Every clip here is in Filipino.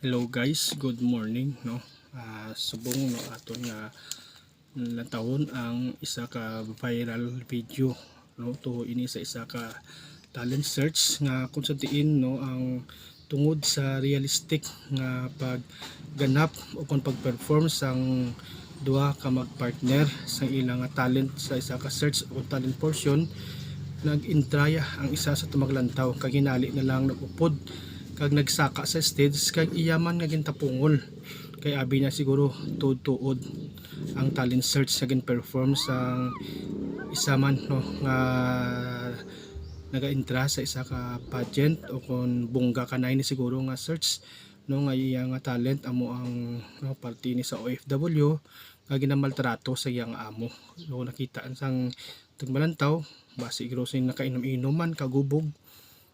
Hello guys, good morning no. Subong no aton nga natawon ang isa ka viral video no to ini sa isa ka talent search nga kung sa diin no ang tungod sa realistic nga pagganap o kung pagperform sang duha ka magpartner sa ilang talent sa isa ka search o talent portion. Nag-intraya ang isa sa tumaglantaw kag hinali na lang nagupod kag nagsaka sa stage kag iyaman nga gintapungol kay abi niya siguro tuod-tuod ang talent search sa gin-perform sa isa man no nga naga-intra sa isa ka pageant o kung bungga kanay ni siguro nga search no nga iya nga talent amo ang no, parte ni sa OFW nga ginamaltrato sa iyang amo. So nakita sang tagmalantaw basi grosin nakainom-inuman kagubog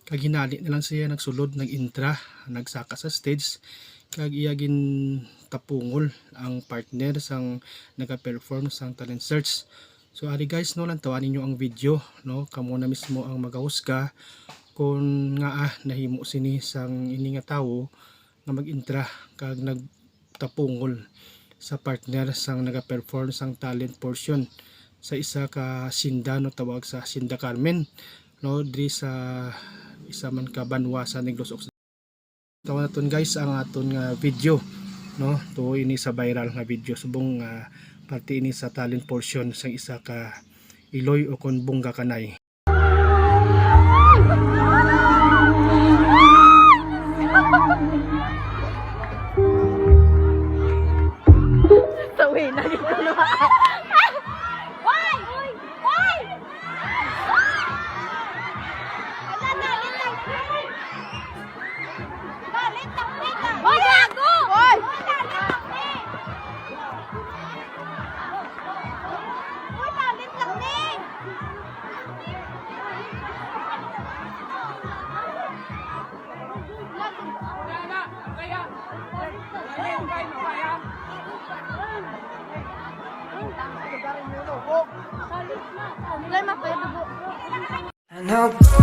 kag hinali na lang siya nagsulod nag-intra nagsaka sa stage kag iya gin tapungol ang partner sang naga-perform sang talent search. So ari guys no lang tawanin niyo ang video no kamo na mismo ang magahusga kung nga nahimo sini sang ini nga tawo nga mag-intra kag nagtapungol sa partner sang naga-perform sang talent portion sa isa ka sinda no tawag sa Sinda Carmen no diri sa isa man ka banwa sa Negros Occidental. Tawa naton guys ang aton nga video no to ini sa viral nga video subong parte ini sa talent portion sa isa ka Iloy o kon bungga kanay. Tawin na dito na. Hoy, gago! Hoy! Hoy, talit lang ni! I know